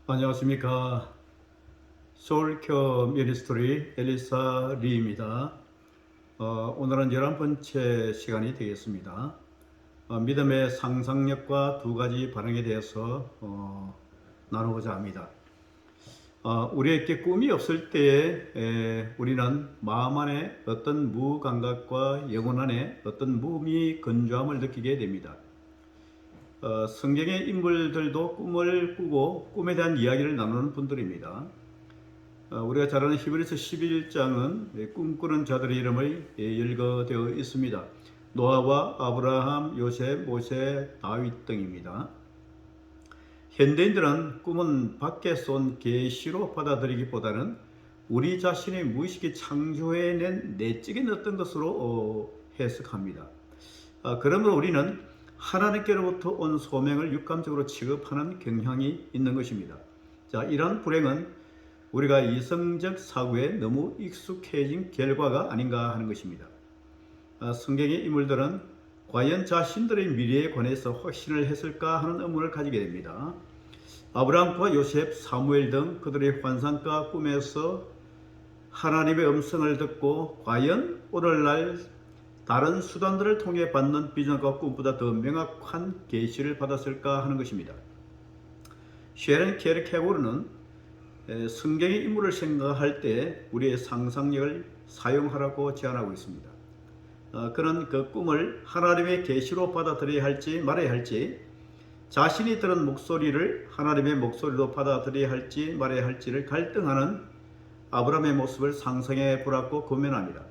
안녕하십니까. 소울큐어 미니스트리 엘리사 리입니다. 오늘은 11번째 시간이 되겠습니다. 믿음의 상상력과 두 가지 반응에 대해서 나누고자 합니다. 우리에게 꿈이 없을 때에 우리는 마음 안에 어떤 무감각과 영혼 안에 어떤 무미 건조함을 느끼게 됩니다. 성경의 인물들도 꿈을 꾸고 꿈에 대한 이야기를 나누는 분들입니다. 우리가 잘 아는 히브리서 11장은 꿈꾸는 자들의 이름을 열거되어 있습니다. 노아와 아브라함, 요셉, 모세, 다윗 등입니다. 현대인들은 꿈은 밖에서 온 계시로 받아들이기보다는 우리 자신의 무의식이 창조해낸 내적인 어떤 것으로 해석합니다. 그러므로 우리는 하나님께로부터 온 소명을 육감적으로 취급하는 경향이 있는 것입니다. 자, 이러한 불행은 우리가 이성적 사고에 너무 익숙해진 결과가 아닌가 하는 것입니다. 성경의 인물들은 과연 자신들의 미래에 관해서 확신을 했을까 하는 의문을 가지게 됩니다. 아브라함과 요셉, 사무엘 등 그들의 환상과 꿈에서 하나님의 음성을 듣고 과연 오늘날 다른 수단들을 통해 받는 비전과 꿈보다 더 명확한 계시를 받았을까 하는 것입니다. 쉐런 케르케고르는 성경의 인물을 생각할 때 우리의 상상력을 사용하라고 제안하고 있습니다. 그는 그 꿈을 하나님의 계시로 받아들여야 할지 말아야 할지, 자신이 들은 목소리를 하나님의 목소리로 받아들여야 할지 말아야 할지를 갈등하는 아브라함의 모습을 상상해 보라고 권면합니다.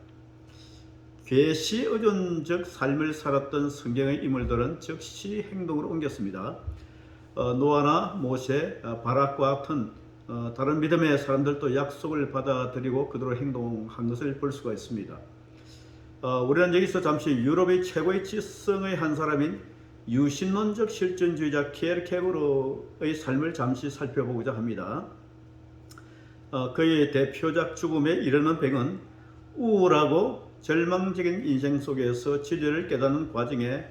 계시 의존적 삶을 살았던 성경의 인물들은 즉시 행동으로 옮겼습니다. 노아나 모세, 바락과 같은 다른 믿음의 사람들도 약속을 받아들이고 그대로 행동한 것을 볼 수가 있습니다. 우리는 여기서 잠시 유럽의 최고의 지성의 한 사람인 유신론적 실존주의자 키에르케고르의 삶을 잠시 살펴보고자 합니다. 그의 대표작 죽음에 이르는 백은 우울하고 절망적인 인생 속에서 진리를 깨닫는 과정에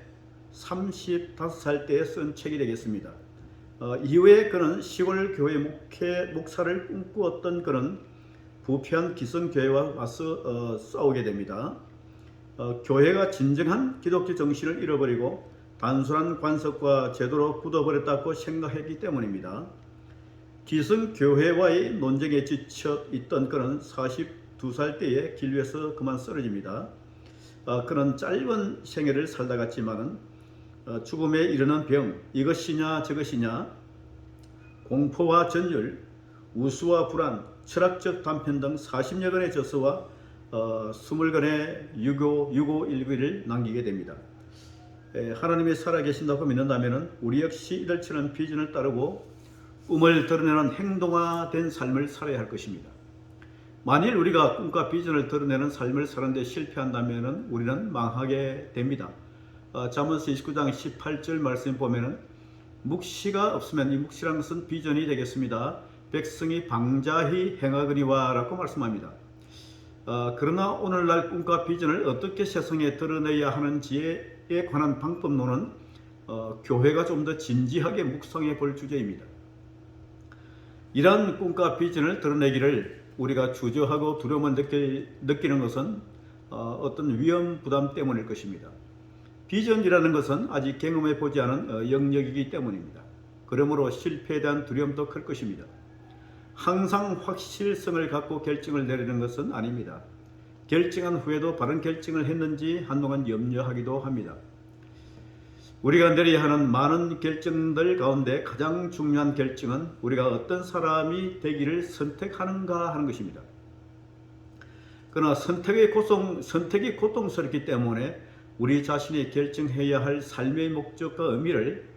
35살 때에 쓴 책이 되겠습니다. 이후에 그는 시골 교회 목사를 꿈꾸었던 그는 부패한 기성교회와 와서 싸우게 됩니다. 교회가 진정한 기독교 정신을 잃어버리고 단순한 관습과 제도로 굳어버렸다고 생각했기 때문입니다. 기성교회와의 논쟁에 지쳐 있던 그는 42살 때에 길 위에서 그만 쓰러집니다. 그는 짧은 생애를 살다 갔지만 죽음에 이르는 병, 이것이냐 저것이냐, 공포와 전율, 우수와 불안, 철학적 단편 등 40여 권의 저서와 20권의 유고 일기를 남기게 됩니다. 하나님이 살아계신다고 믿는다면 우리 역시 이들처럼 비전을 따르고 꿈을 드러내는 행동화된 삶을 살아야 할 것입니다. 만일 우리가 꿈과 비전을 드러내는 삶을 사는데 실패한다면 우리는 망하게 됩니다. 잠언서 29장 18절 말씀 보면은 묵시가 없으면, 이 묵시란 것은 비전이 되겠습니다. 백성이 방자히 행하거니와 라고 말씀합니다. 그러나 오늘날 꿈과 비전을 어떻게 세상에 드러내야 하는지에 관한 방법론은 교회가 좀 더 진지하게 묵상해 볼 주제입니다. 이러한 꿈과 비전을 드러내기를 우리가 주저하고 두려움을 느끼는 것은 어떤 위험 부담 때문일 것입니다. 비전이라는 것은 아직 경험해 보지 않은 영역이기 때문입니다. 그러므로 실패에 대한 두려움도 클 것입니다. 항상 확실성을 갖고 결정을 내리는 것은 아닙니다. 결정한 후에도 바른 결정을 했는지 한동안 염려하기도 합니다. 우리가 내려야 하는 많은 결정들 가운데 가장 중요한 결정은 우리가 어떤 사람이 되기를 선택하는가 하는 것입니다. 그러나 선택이 고통스럽기 때문에 우리 자신이 결정해야 할 삶의 목적과 의미를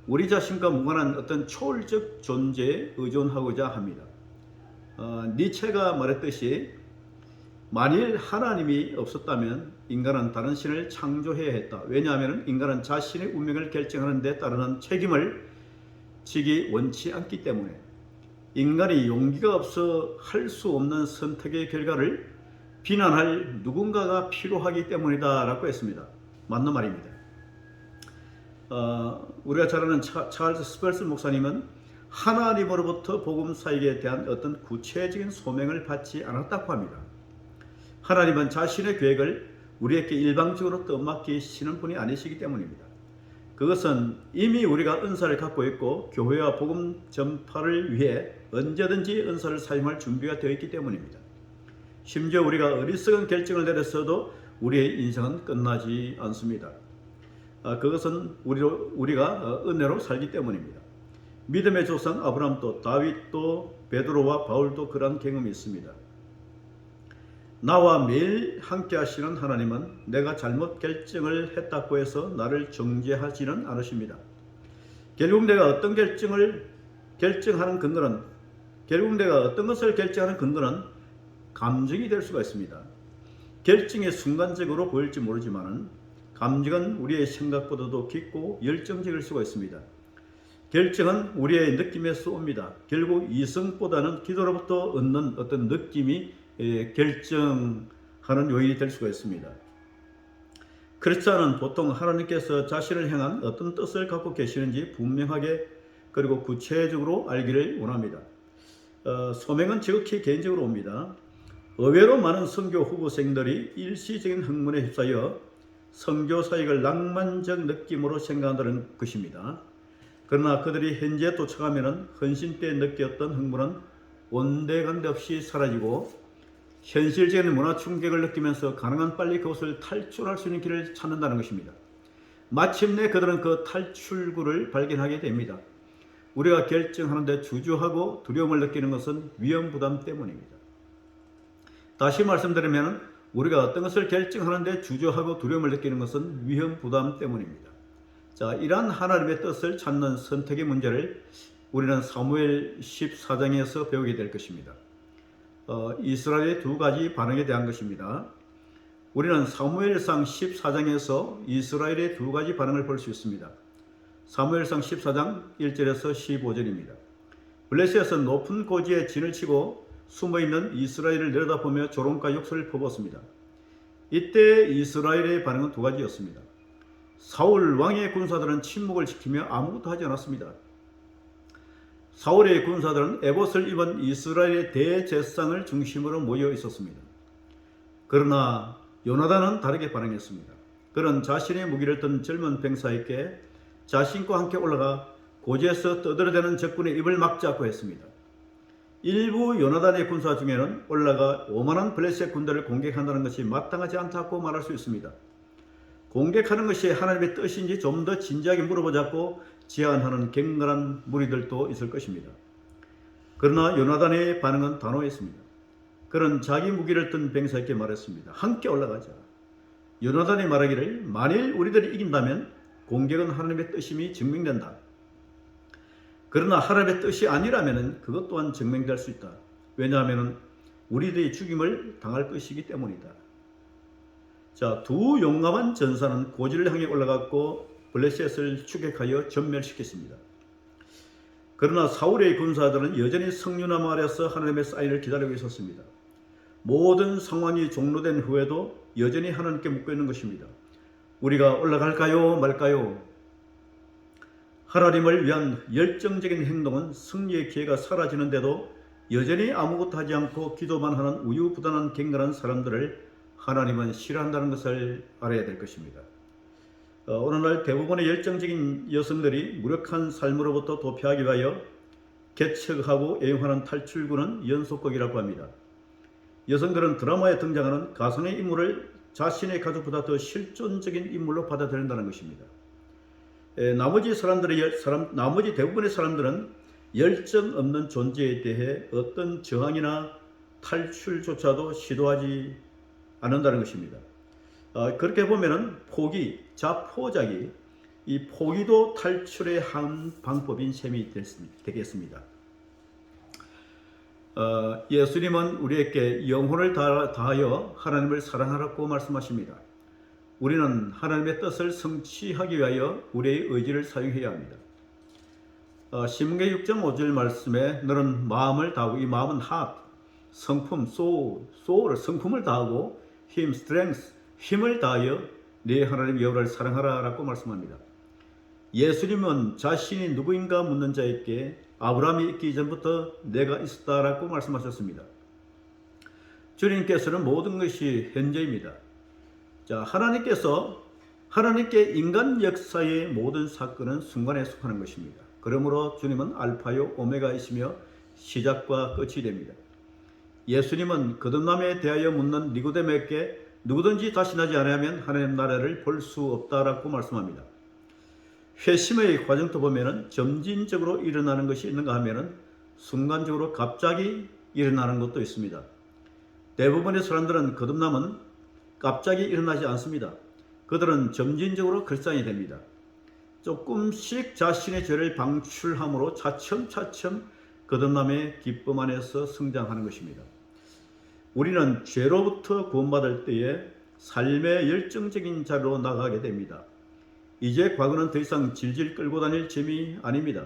우리 자신과 무관한 어떤 초월적 존재에 의존하고자 합니다. 니체가 말했듯이 만일 하나님이 없었다면 인간은 다른 신을 창조해야 했다. 왜냐하면 인간은 자신의 운명을 결정하는 데 따르는 책임을 지기 원치 않기 때문에 인간이 용기가 없어 할 수 없는 선택의 결과를 비난할 누군가가 필요하기 때문이다 라고 했습니다. 맞는 말입니다. 우리가 잘 아는 찰스 스펄슨 목사님은 하나님으로부터 복음 사역에 대한 어떤 구체적인 소명을 받지 않았다고 합니다. 하나님은 자신의 계획을 우리에게 일방적으로 떠맡기시는 분이 아니시기 때문입니다. 그것은 이미 우리가 은사를 갖고 있고 교회와 복음 전파를 위해 언제든지 은사를 사용할 준비가 되어 있기 때문입니다. 심지어 우리가 어리석은 결정을 내렸어도 우리의 인생은 끝나지 않습니다. 그것은 우리가 은혜로 살기 때문입니다. 믿음의 조상 아브라함도 다윗도 베드로와 바울도 그러한 경험이 있습니다. 나와 매일 함께 하시는 하나님은 내가 잘못 결정을 했다고 해서 나를 정죄하지는 않으십니다. 결국 내가 어떤 것을 결정하는 근거는 감정이 될 수가 있습니다. 결정이 순간적으로 보일지 모르지만 감정은 우리의 생각보다도 깊고 열정적일 수가 있습니다. 결정은 우리의 느낌에서 옵니다. 결국 이성보다는 기도로부터 얻는 어떤 느낌이 결정하는 요인이 될 수가 있습니다. 크리스찬은 보통 하나님께서 자신을 향한 어떤 뜻을 갖고 계시는지 분명하게 그리고 구체적으로 알기를 원합니다. 소명은 지극히 개인적으로 옵니다. 의외로 많은 선교 후보생들이 일시적인 흥분에 휩싸여 선교 사역을 낭만적 느낌으로 생각한다는 것입니다. 그러나 그들이 현지에 도착하면 헌신 때 느꼈던 흥분은 온데간데 없이 사라지고 현실적인 문화 충격을 느끼면서 가능한 빨리 그것을 탈출할 수 있는 길을 찾는다는 것입니다. 마침내 그들은 그 탈출구를 발견하게 됩니다. 우리가 결정하는데 주저하고 두려움을 느끼는 것은 위험 부담 때문입니다. 다시 말씀드리면 우리가 어떤 것을 결정하는데 주저하고 두려움을 느끼는 것은 위험 부담 때문입니다. 자, 이러한 하나님의 뜻을 찾는 선택의 문제를 우리는 사무엘 14장에서 배우게 될 것입니다. 이스라엘의 두 가지 반응에 대한 것입니다. 우리는 사무엘상 14장에서 이스라엘의 두 가지 반응을 볼 수 있습니다. 사무엘상 14장 1절에서 15절입니다. 블레셋에서 높은 고지에 진을 치고 숨어있는 이스라엘을 내려다보며 조롱과 욕설을 퍼붓습니다. 이때 이스라엘의 반응은 두 가지였습니다. 사울 왕의 군사들은 침묵을 지키며 아무것도 하지 않았습니다. 사울의 군사들은 에봇을 입은 이스라엘의 대제사장을 중심으로 모여 있었습니다. 그러나 요나단은 다르게 반응했습니다. 그는 자신의 무기를 든 젊은 병사에게 자신과 함께 올라가 고지에서 떠들어대는 적군의 입을 막자고 했습니다. 일부 요나단의 군사 중에는 올라가 오만한 블레셋 군대를 공격한다는 것이 마땅하지 않다고 말할 수 있습니다. 공격하는 것이 하나님의 뜻인지 좀 더 진지하게 물어보자고 제안하는 갱간한 무리들도 있을 것입니다. 그러나 요나단의 반응은 단호했습니다. 그는 자기 무기를 든 병사에게 말했습니다. 함께 올라가자. 요나단이 말하기를 만일 우리들이 이긴다면 공격은 하나님의 뜻임이 증명된다. 그러나 하나님의 뜻이 아니라면 그것 또한 증명될 수 있다. 왜냐하면 우리들이 죽임을 당할 것이기 때문이다. 자, 두 용감한 전사는 고지를 향해 올라갔고 블레셋을 추격하여 전멸시켰습니다. 그러나 사울의 군사들은 여전히 성류나무 아래서 하나님의 사인을 기다리고 있었습니다. 모든 상황이 종료된 후에도 여전히 하나님께 묻고 있는 것입니다. 우리가 올라갈까요? 말까요? 하나님을 위한 열정적인 행동은 승리의 기회가 사라지는데도 여전히 아무것도 하지 않고 기도만 하는 우유부단한 갱간한 사람들을 하나님은 싫어한다는 것을 알아야 될 것입니다. 오늘날 대부분의 열정적인 여성들이 무력한 삶으로부터 도피하기 위하여 개척하고 애용하는 탈출구는 연속극이라고 합니다. 여성들은 드라마에 등장하는 가상의 인물을 자신의 가족보다 더 실존적인 인물로 받아들인다는 것입니다. 나머지 대부분의 사람들은 열정 없는 존재에 대해 어떤 저항이나 탈출조차도 시도하지 않는다는 것입니다. 그렇게 보면은 자포자기, 이 포기도 탈출의 한 방법인 셈이 되겠습니다. 예수님은 우리에게 영혼을 다하여 하나님을 사랑하라고 말씀하십니다. 우리는 하나님의 뜻을 성취하기 위하여 우리의 의지를 사용해야 합니다. 신명기 6장 5절 말씀에 너는 마음을 다하고, 이 마음은 heart, 성품, soul, 성품을 다하고 strength, 힘을 다하여 네 하나님 여호와를 사랑하라 라고 말씀합니다. 예수님은 자신이 누구인가 묻는 자에게 아브라함이 있기 전부터 내가 있었다라고 말씀하셨습니다. 주님께서는 모든 것이 현재입니다. 자, 하나님께 인간 역사의 모든 사건은 순간에 속하는 것입니다. 그러므로 주님은 알파요 오메가이시며 시작과 끝이 됩니다. 예수님은 거듭남에 대하여 묻는 니고데모에게 누구든지 다신하지 않으면 하나님 나라를 볼 수 없다라고 말씀합니다. 회심의 과정도 보면은 점진적으로 일어나는 것이 있는가 하면은 순간적으로 갑자기 일어나는 것도 있습니다. 대부분의 사람들은 거듭남은 갑자기 일어나지 않습니다. 그들은 점진적으로 결산이 됩니다. 조금씩 자신의 죄를 방출함으로 차츰차츰 거듭남의 기쁨 안에서 성장하는 것입니다. 우리는 죄로부터 구원받을 때에 삶의 열정적인 자리로 나가게 됩니다. 이제 과거는 더 이상 질질 끌고 다닐 재미 아닙니다.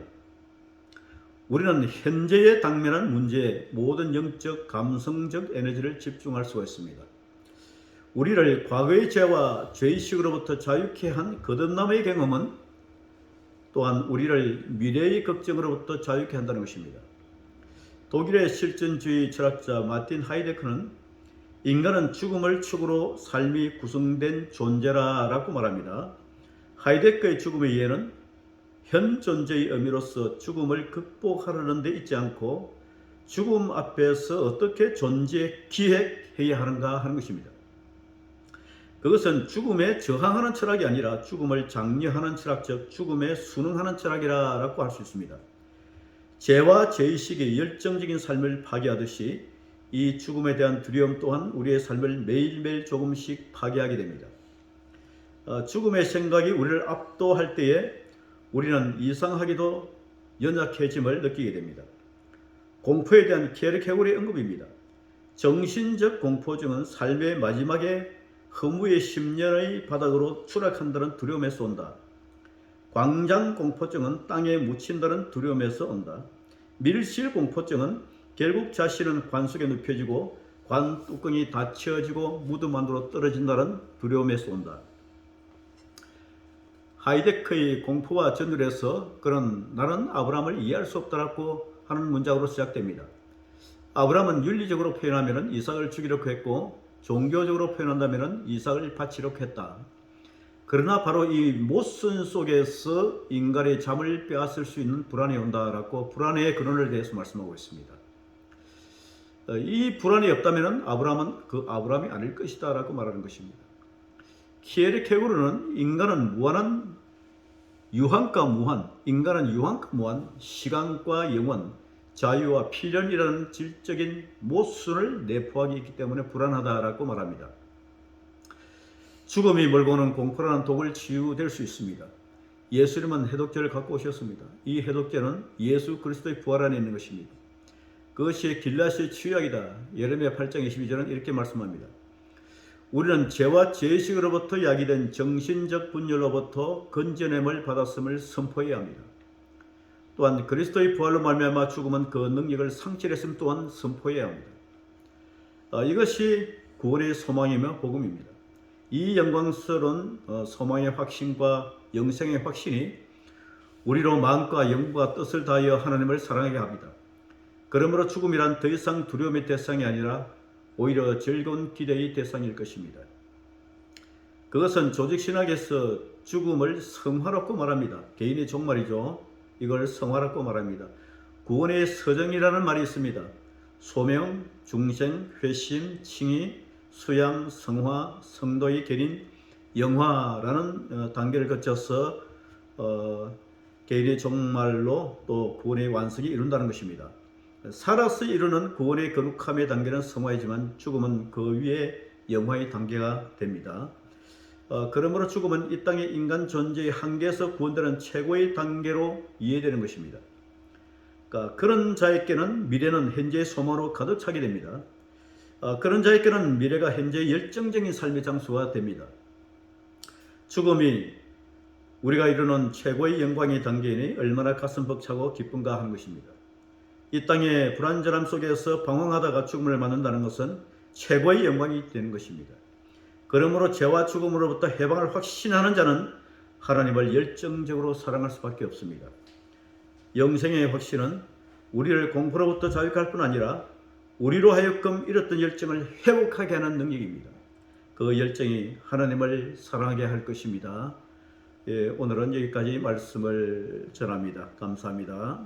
우리는 현재에 당면한 문제에 모든 영적, 감성적 에너지를 집중할 수가 있습니다. 우리를 과거의 죄와 죄의식으로부터 자유케 한 거듭남의 경험은 또한 우리를 미래의 걱정으로부터 자유케 한다는 것입니다. 독일의 실존주의 철학자 마틴 하이데크는 인간은 죽음을 축으로 삶이 구성된 존재라고 말합니다. 하이데크의 죽음의 이해는 현 존재의 의미로서 죽음을 극복하려는 데 있지 않고 죽음 앞에서 어떻게 기획해야 하는가 하는 것입니다. 그것은 죽음에 저항하는 철학이 아니라 죽음을 장려하는 철학, 즉 죽음에 순응하는 철학이라고 할 수 있습니다. 죄와 죄의식의 열정적인 삶을 파괴하듯이 이 죽음에 대한 두려움 또한 우리의 삶을 매일매일 조금씩 파괴하게 됩니다. 죽음의 생각이 우리를 압도할 때에 우리는 이상하게도 연약해짐을 느끼게 됩니다. 공포에 대한 케르 케고르의 언급입니다. 정신적 공포증은 삶의 마지막에 허무의 10년의 바닥으로 추락한다는 두려움에서 온다. 광장 공포증은 땅에 묻힌다는 두려움에서 온다. 밀실 공포증은 결국 자신은 관 속에 눕혀지고 관 뚜껑이 닫혀지고 무덤 안으로 떨어진다는 두려움에서 온다. 하이데크의 공포와 전율에서 그런 나는 아브라함을 이해할 수 없다라고 하는 문장으로 시작됩니다. 아브라함은 윤리적으로 표현하면 이삭을 죽이려고 했고 종교적으로 표현한다면 이삭을 바치려고 했다. 그러나 바로 이 모순 속에서 인간의 잠을 빼앗을 수 있는 불안이 온다라고 불안의 근원을 대해서 말씀하고 있습니다. 이 불안이 없다면 아브라함은 그 아브라함이 아닐 것이다 라고 말하는 것입니다. 키에르 케고르는 인간은 무한한 유한과 무한, 인간은 유한과 무한, 시간과 영원, 자유와 필연이라는 질적인 모순을 내포하기 있기 때문에 불안하다라고 말합니다. 죽음이 몰고 오는 공포라는 독을 치유될 수 있습니다. 예수님은 해독제를 갖고 오셨습니다. 이 해독제는 예수 그리스도의 부활 안에 있는 것입니다. 그것이 길라시의 치유약이다. 예레미야 8장 22절은 이렇게 말씀합니다. 우리는 죄와 죄의식으로부터 야기된 정신적 분열로부터 건져냄을 받았음을 선포해야 합니다. 또한 그리스도의 부활로 말미암아 죽음은 그 능력을 상실했음 또한 선포해야 합니다. 이것이 구원의 소망이며 복음입니다. 이 영광스러운 소망의 확신과 영생의 확신이 우리로 마음과 영과 뜻을 다하여 하나님을 사랑하게 합니다. 그러므로 죽음이란 더 이상 두려움의 대상이 아니라 오히려 즐거운 기대의 대상일 것입니다. 그것은 조직신학에서 죽음을 성화라고 말합니다. 개인의 종말이죠. 이걸 성화라고 말합니다. 구원의 서정이라는 말이 있습니다. 소명, 중생, 회심, 칭의, 수양, 성화, 성도의 결인, 영화라는 단계를 거쳐서 개인의 종말로 또 구원의 완성이 이룬다는 것입니다. 살아서 이루는 구원의 거룩함의 단계는 성화이지만 죽음은 그 위에 영화의 단계가 됩니다. 그러므로 죽음은 이 땅의 인간 존재의 한계에서 구원되는 최고의 단계로 이해되는 것입니다. 그러니까 그런 자에게는 미래는 현재의 소망으로 가득 차게 됩니다. 그런 자에게는 미래가 현재의 열정적인 삶의 장소가 됩니다. 죽음이 우리가 이루는 최고의 영광의 단계이니 얼마나 가슴 벅차고 기쁜가 하는 것입니다. 이 땅의 불안전함 속에서 방황하다가 죽음을 맞는다는 것은 최고의 영광이 되는 것입니다. 그러므로 죄와 죽음으로부터 해방을 확신하는 자는 하나님을 열정적으로 사랑할 수밖에 없습니다. 영생의 확신은 우리를 공포로부터 자유할 뿐 아니라 우리로 하여금 잃었던 열정을 회복하게 하는 능력입니다. 그 열정이 하나님을 사랑하게 할 것입니다. 예, 오늘은 여기까지 말씀을 전합니다. 감사합니다.